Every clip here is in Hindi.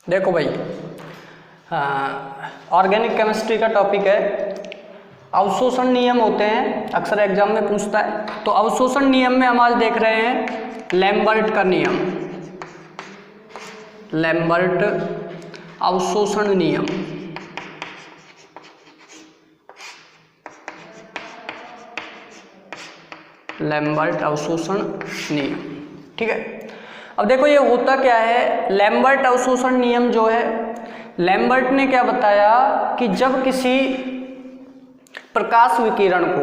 देखो भाई, ऑर्गेनिक केमिस्ट्री का टॉपिक है। अवशोषण नियम होते हैं, अक्सर एग्जाम में पूछता है। तो अवशोषण नियम में हम आज देख रहे हैं लैम्बर्ट का नियम, लैम्बर्ट अवशोषण नियम। लैम्बर्ट अवशोषण नियम, ठीक है। अब देखो ये होता क्या है, लैम्बर्ट अवशोषण नियम जो है, लैम्बर्ट ने क्या बताया कि जब किसी प्रकाश विकिरण को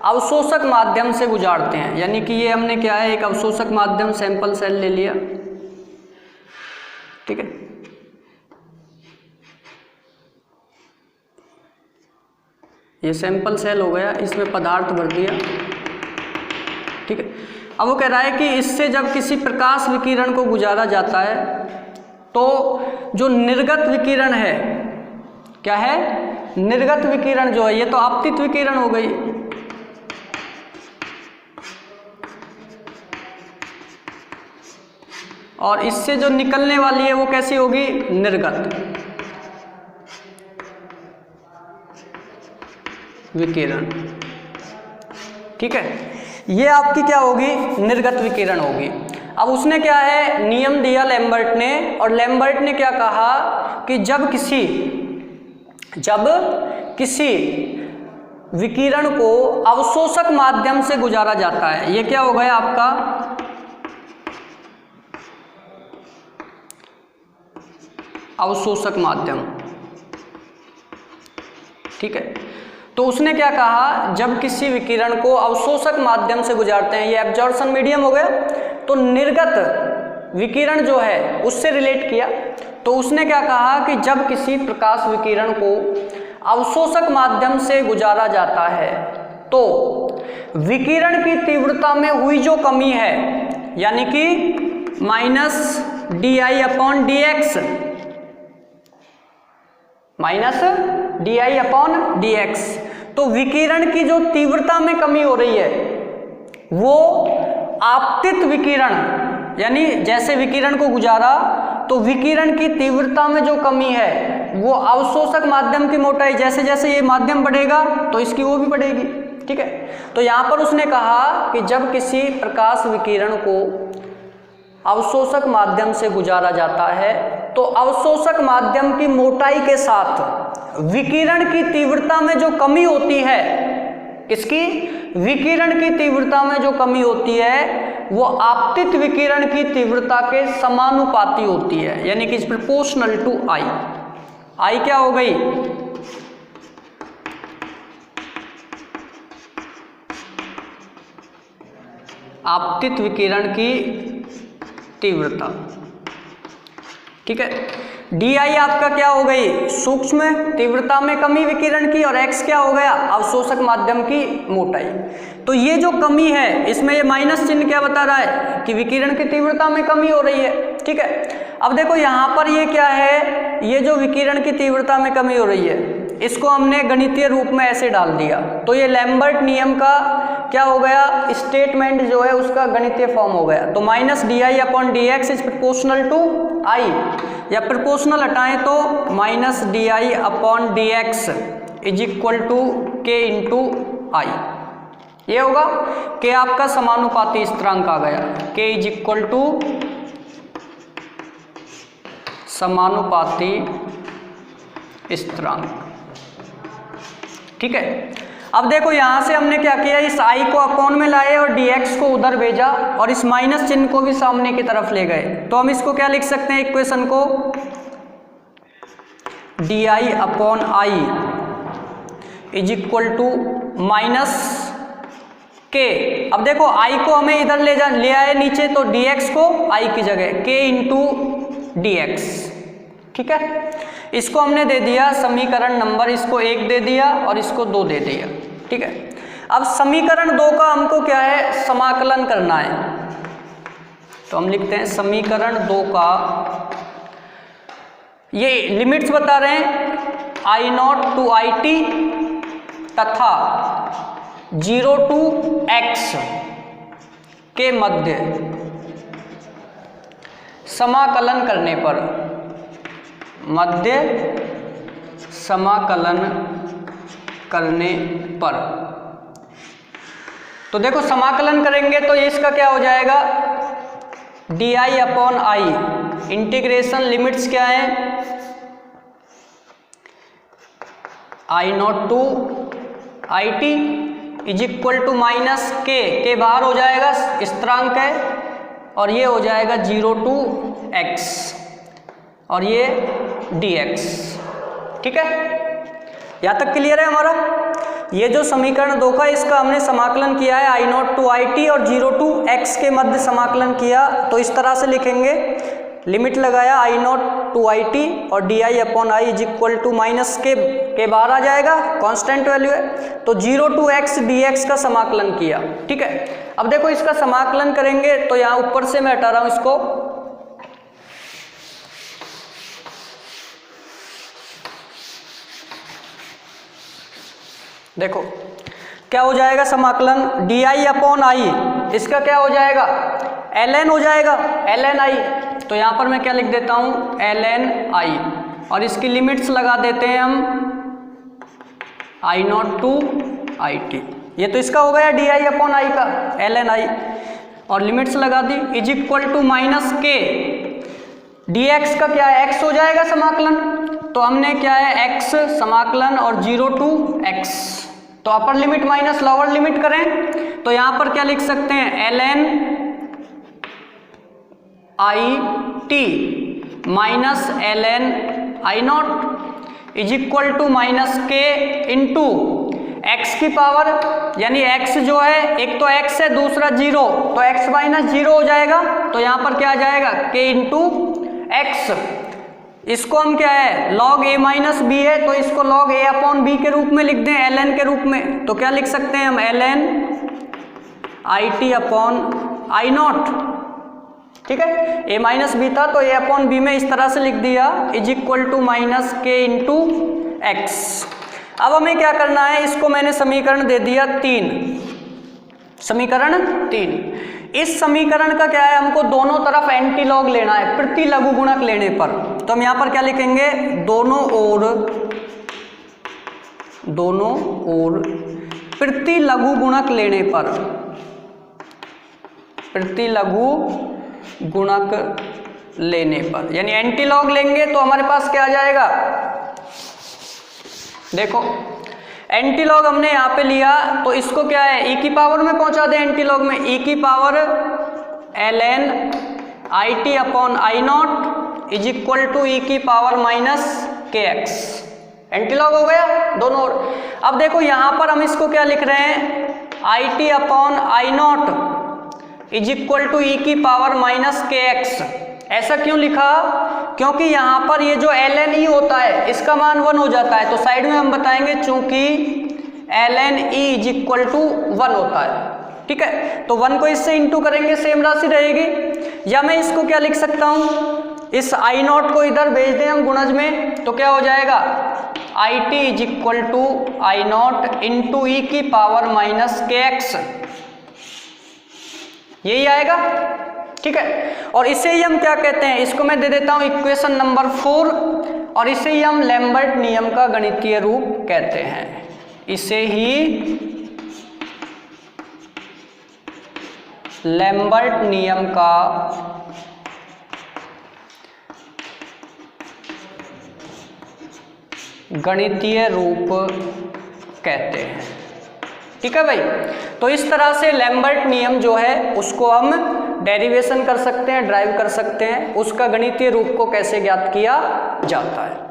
अवशोषक माध्यम से गुजारते हैं, यानी कि ये हमने क्या है, एक अवशोषक माध्यम सैंपल सेल ले लिया, ठीक है। ये सैंपल सेल हो गया, इसमें पदार्थ भर दिया, ठीक है। अब वो कह रहा है कि इससे जब किसी प्रकाश विकिरण को गुजारा जाता है तो जो निर्गत विकिरण है, क्या है, निर्गत विकिरण जो है, ये तो आपतित विकिरण हो गई, और इससे जो निकलने वाली है वो कैसी होगी, निर्गत विकिरण, ठीक है। ये आपकी क्या होगी, निर्गत विकिरण होगी। अब उसने क्या है, नियम दिया लैम्बर्ट ने, और लैम्बर्ट ने क्या कहा कि जब किसी विकिरण को अवशोषक माध्यम से गुजारा जाता है, ये क्या हो गया आपका अवशोषक माध्यम, ठीक है। तो उसने क्या कहा, जब किसी विकिरण को अवशोषक माध्यम से गुजारते हैं, ये एब्जॉर्प्शन मीडियम हो गया, तो निर्गत विकिरण जो है उससे रिलेट किया। तो उसने क्या कहा कि जब किसी प्रकाश विकिरण को अवशोषक माध्यम से गुजारा जाता है तो विकिरण की तीव्रता में हुई जो कमी है, यानी कि -di/dx, -di/dx, तो विकिरण की जो तीव्रता में कमी हो रही है वो आपतित विकिरण, यानी जैसे विकिरण को गुजारा तो विकिरण की तीव्रता में जो कमी है वो अवशोषक माध्यम की मोटाई, जैसे जैसे ये माध्यम बढ़ेगा तो इसकी वो भी बढ़ेगी, ठीक है। तो यहाँ पर उसने कहा कि जब किसी प्रकाश विकिरण को अवशोषक माध्यम से गुजारा जाता है तो अवशोषक माध्यम की मोटाई के साथ विकिरण की तीव्रता में जो कमी होती है, किसकी, विकिरण की तीव्रता में जो कमी होती है वो आपतित विकिरण की तीव्रता के समानुपाती होती है, यानी कि प्रोपोर्शनल टू आई। आई क्या हो गई, आपतित विकिरण की तीव्रता, ठीक है। डी आई आपका क्या हो गई, सूक्ष्म तीव्रता में कमी विकिरण की, और एक्स क्या हो गया, अवशोषक माध्यम की मोटाई। तो ये जो कमी है, इसमें ये माइनस चिन्ह क्या बता रहा है कि विकिरण की तीव्रता में कमी हो रही है, ठीक है। अब देखो यहाँ पर ये क्या है, ये जो विकिरण की तीव्रता में कमी हो रही है इसको हमने गणितीय रूप में ऐसे डाल दिया, तो ये लैम्बर्ट नियम का क्या हो गया, स्टेटमेंट जो है उसका गणितीय फॉर्म हो गया। तो -di/dx इज प्रोपोर्शनल टू आई, या प्रोपोर्शनल हटाएं तो -di/dx is equal to k into I, ये होगा। k आपका समानुपाती स्थिरांक आ गया, k इज इक्वल टू समानुपाती स्थिरांक, ठीक है। अब देखो यहां से हमने क्या किया, इस i को अपॉन में लाए और dx को उधर भेजा, और इस माइनस चिन्ह को भी सामने की तरफ ले गए। तो हम इसको क्या लिख सकते हैं इक्वेशन को, di/i is equal to -k। अब देखो i को हमें इधर ले आए नीचे, तो dx को i की जगह k इंटू dx, ठीक है। इसको हमने दे दिया समीकरण नंबर, इसको 1 दे दिया और इसको 2 दे दिया, ठीक है। अब समीकरण 2 का हमको क्या है, समाकलन करना है, तो हम लिखते हैं समीकरण 2 का, ये लिमिट्स बता रहे हैं I0 टू IT तथा 0 टू x के मध्य समाकलन करने पर मध्य समाकलन करने पर। तो देखो समाकलन करेंगे तो ये इसका क्या हो जाएगा, D upon I. Integration limits क्या है, I naught to I T is equal to minus के बाहर हो जाएगा, स्थिरांक है, और ये हो जाएगा 0 टू x और ये dx। ठीक है, यहाँ तक क्लियर है हमारा। ये जो समीकरण 2 का इसका हमने समाकलन किया है I naught to I T और 0 टू x के मध्य समाकलन किया, तो इस तरह से लिखेंगे, लिमिट लगाया I naught to I T और D I upon I is equal to minus के बाहर आ जाएगा, कांस्टेंट वैल्यू है, तो 0 टू x dx का समाकलन किया। ठीक है, अब देखो इसका समाकलन करेंगे तो यहाँ ऊपर से मैं हटा रहा हूँ इसको, देखो क्या हो जाएगा समाकलन, डी आई अपॉन आई, इसका क्या हो जाएगा, ln हो जाएगा, ln आई। तो यहाँ पर मैं क्या लिख देता हूँ, ln आई, और इसकी लिमिट्स लगा देते हैं हम आई नॉट टू आई टी। ये तो इसका हो गया डी आई अपॉन आई का, ln आई, और लिमिट्स लगा दी, इज इक्वल टू माइनस के, डी एक्स का क्या है, x हो जाएगा समाकलन, तो हमने क्या है x समाकलन और 0 टू x, तो upper limit minus lower limit करें तो यहाँ पर क्या लिख सकते हैं, ln I T minus ln I naught is equal to minus k into x की पावर, यानी x जो है एक तो x है दूसरा 0, तो x माइनस 0 हो जाएगा, तो यहाँ पर क्या आ जाएगा k इंटू x। इसको हम क्या है log a माइनस बी है, तो इसको log a अपॉन बी के रूप में लिख दें, ln के रूप में, तो क्या लिख सकते हैं हम, ln I T upon I not. ठीक है, a माइनस बी था तो a अपॉन बी में इस तरह से लिख दिया, is equal to minus k into x. अब हमें क्या करना है, इसको मैंने समीकरण दे दिया 3, समीकरण 3। इस समीकरण का क्या है, हमको दोनों तरफ एंटी लॉग लेना है प्रति लघु गुणक लेने पर, तो हम यहाँ पर क्या लिखेंगे, दोनों ओर प्रति लघु गुणक लेने पर, प्रति लघु गुणक लेने पर, यानी एंटी लॉग लेंगे तो हमारे पास क्या आ जाएगा, देखो एंटी लॉग हमने यहाँ पे लिया तो इसको क्या है e की पावर में पहुंचा दें, एंटी लॉग में e की power ln I T upon I naught is equal to e की power minus k x, antilog हो गया दोनों ओर। अब देखो यहाँ पर हम इसको क्या लिख रहे हैं, I T upon I naught is equal to e की पावर माइनस के एक्स। ऐसा क्यों लिखा, क्योंकि यहाँ पर ये जो ln e होता है इसका मान 1 हो जाता है, तो साइड में हम बताएंगे चूंकि ln e is equal to 1 होता है। ठीक है, तो 1 को इससे इंटू करेंगे सेम राशि रहेगी, या मैं इसको क्या लिख सकता हूँ, इस आई नॉट को इधर भेज दें हम गुणज में, तो क्या हो जाएगा, I T is equal to I naught into E की पावर माइनस के एक्स, यही आएगा। ठीक है, और इसे ही हम क्या कहते हैं, इसको मैं दे देता हूं इक्वेशन नंबर 4, और इसे ही हम लैम्बर्ट नियम का गणितीय रूप कहते हैं, इसे ही लैम्बर्ट नियम का गणितीय रूप कहते हैं। ठीक है भाई, तो इस तरह से लैम्बर्ट नियम जो है उसको हम डेरिवेशन कर सकते हैं, ड्राइव कर सकते हैं, उसका गणितीय रूप को कैसे ज्ञात किया जाता है।